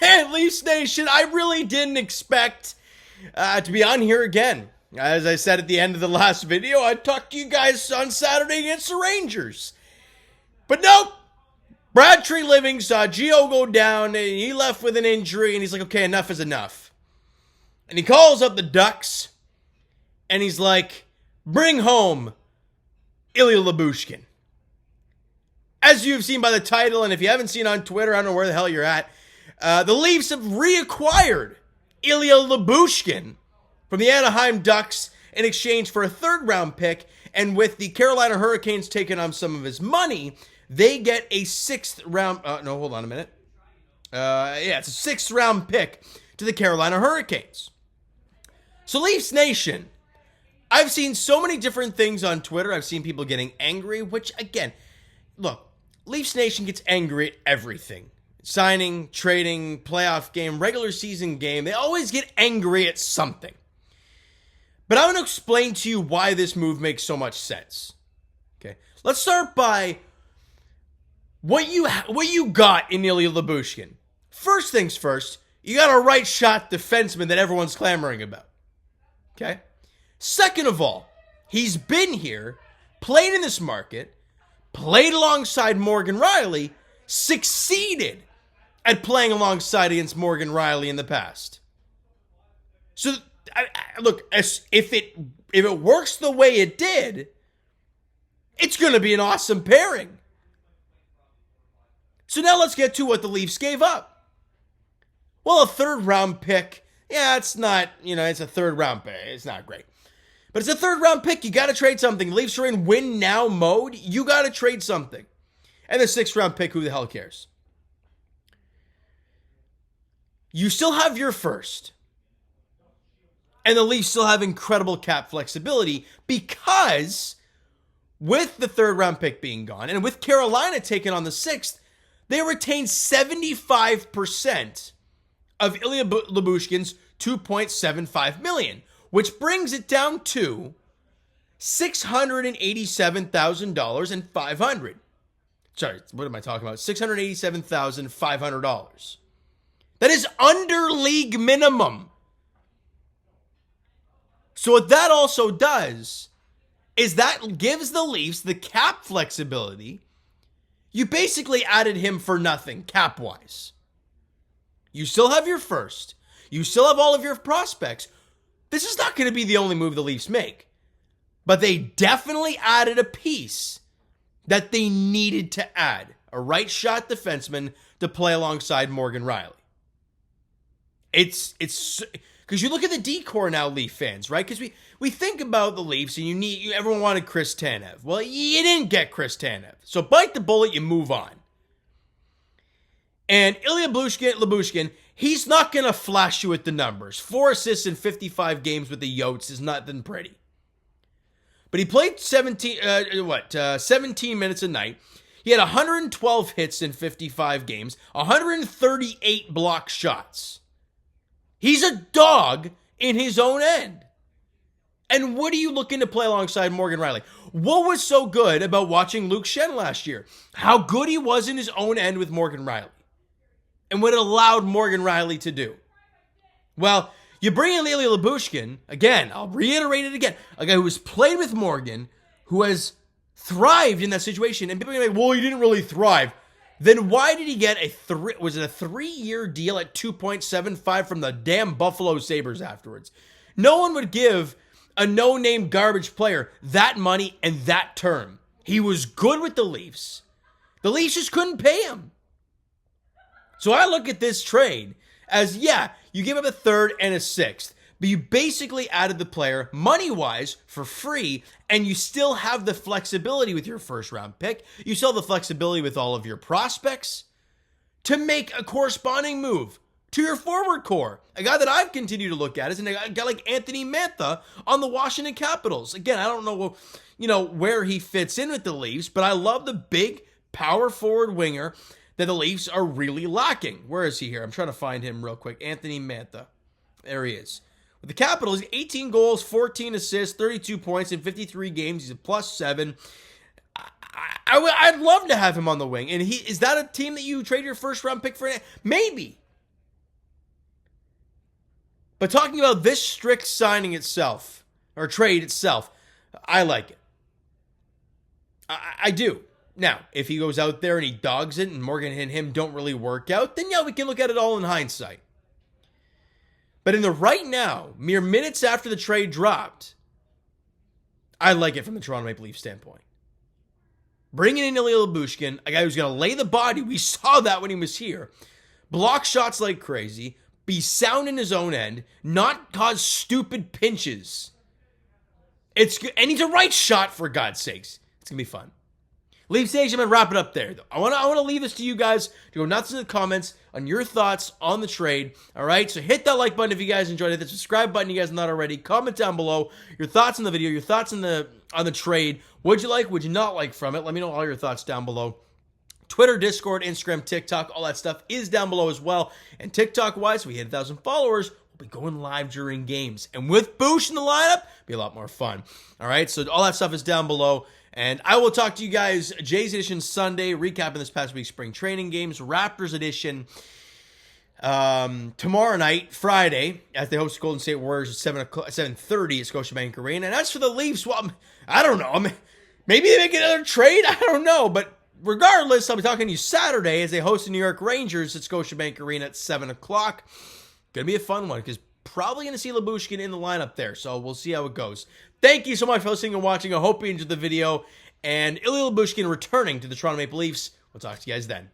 Hey, Leafs Nation, I really didn't expect to be on here again. As I said at the end of the last video, I talked to you guys on Saturday against the Rangers. But nope, Brad Treliving saw Gio go down, and he left with an injury, and he's like, okay, enough is enough. And he calls up the Ducks, and he's like, bring home Ilya Lybushkin. As you've seen by the title, and if you haven't seen on Twitter, I don't know where the hell you're at, the Leafs have reacquired Ilya Lybushkin from the Anaheim Ducks in exchange for a third-round pick, and with the Carolina Hurricanes taking on some of his money, they get a sixth-round... no, hold on a minute. It's a sixth-round pick to the Carolina Hurricanes. So, Leafs Nation, I've seen so many different things on Twitter. I've seen people getting angry, which, again, look, Leafs Nation gets angry at everything. Signing, trading, playoff game, regular season game. They always get angry at something. But I'm going to explain to you why this move makes so much sense. Okay, let's start by what you got in Ilya Lybushkin. First things first, you got a right shot defenseman that everyone's clamoring about. Okay? Second of all, he's been here, played in this market, played alongside Morgan Rielly, succeeded at playing alongside against Morgan Rielly in the past. So, look, if it works the way it did, it's going to be an awesome pairing. So now let's get to what the Leafs gave up. Well, a third-round pick, yeah, it's not, it's a third-round pick. It's not great. But it's a third-round pick. You got to trade something. The Leafs are in win-now mode. You got to trade something. And the sixth-round pick, who the hell cares? You still have your first. And the Leafs still have incredible cap flexibility because with the third-round pick being gone and with Carolina taking on the sixth, they retain 75% of Ilya Lybushkin's $2.75 million, which brings it down to $687,000 and $500. Sorry, what am I talking about? $687,500. That is under league minimum. So what that also does is that gives the Leafs the cap flexibility. You basically added him for nothing cap-wise. You still have your first. You still have all of your prospects. This is not going to be the only move the Leafs make. But they definitely added a piece that they needed to add. A right shot defenseman to play alongside Morgan Rielly. It's because you look at the decor now, Leaf fans, right? Because we think about the Leafs and everyone wanted Chris Tanev. Well, you didn't get Chris Tanev. So bite the bullet, you move on. And Ilya Lybushkin, he's not going to flash you with the numbers. 4 assists in 55 games with the Yotes is nothing pretty. But he played 17 minutes a night. He had 112 hits in 55 games, 138 block shots. He's a dog in his own end. And what are you looking to play alongside Morgan Rielly? What was so good about watching Luke Schenn last year? How good he was in his own end with Morgan Rielly. And what it allowed Morgan Rielly to do. Well, you bring in Ilya Lybushkin, again, I'll reiterate it again, a guy who has played with Morgan, who has thrived in that situation. And people are like, well, he didn't really thrive. Then why did he get a 3-year deal at 2.75 from the damn Buffalo Sabres afterwards? No one would give a no-name garbage player that money and that term. He was good with the Leafs. The Leafs just couldn't pay him. So I look at this trade as, yeah, you give up a third and a sixth, but you basically added the player money-wise for free, and you still have the flexibility with your first-round pick. You still have the flexibility with all of your prospects to make a corresponding move to your forward core. A guy that I've continued to look at is a guy like Anthony Mantha on the Washington Capitals. Again, I don't know, where he fits in with the Leafs, but I love the big power forward winger that the Leafs are really lacking. Where is he here? I'm trying to find him real quick. Anthony Mantha. There he is. With the Capitals, 18 goals, 14 assists, 32 points in 53 games. He's a +7. I'd love to have him on the wing. And is that a team that you trade your first round pick for? Maybe. But talking about this strict signing itself, or trade itself, I like it. I do. Now, if he goes out there and he dogs it and Morgan and him don't really work out, then yeah, we can look at it all in hindsight. But in the right now, mere minutes after the trade dropped, I like it from the Toronto Maple Leafs standpoint. Bringing in Ilya Lybushkin, a guy who's going to lay the body, we saw that when he was here, block shots like crazy, be sound in his own end, not cause stupid pinches. And he's a right shot, for God's sakes. It's going to be fun. Leafs Nation, I'm going to wrap it up there. I want to leave this to you guys to go nuts in the comments on your thoughts on the trade. All right, so hit that like button if you guys enjoyed it. The subscribe button, you guys are not already. Comment down below your thoughts on the video, your thoughts on the trade. What'd you like? What'd you not like from it? Let me know all your thoughts down below. Twitter, Discord, Instagram, TikTok, all that stuff is down below as well. And TikTok-wise, we hit 1,000 followers. We'll be going live during games. And with Boosh in the lineup, it'll be a lot more fun. All right, so all that stuff is down below. And I will talk to you guys, Jays Edition Sunday, recapping this past week's spring training games. Raptors Edition tomorrow night, Friday, as they host Golden State Warriors at 7:30 at Scotiabank Arena. And as for the Leafs, well, I don't know. Maybe they make another trade. I don't know. But regardless, I'll be talking to you Saturday as they host the New York Rangers at Scotiabank Arena at 7 o'clock. Going to be a fun one because probably going to see Lybushkin in the lineup there. So we'll see how it goes. Thank you so much for listening and watching. I hope you enjoyed the video. And Ilya Lybushkin returning to the Toronto Maple Leafs. We'll talk to you guys then.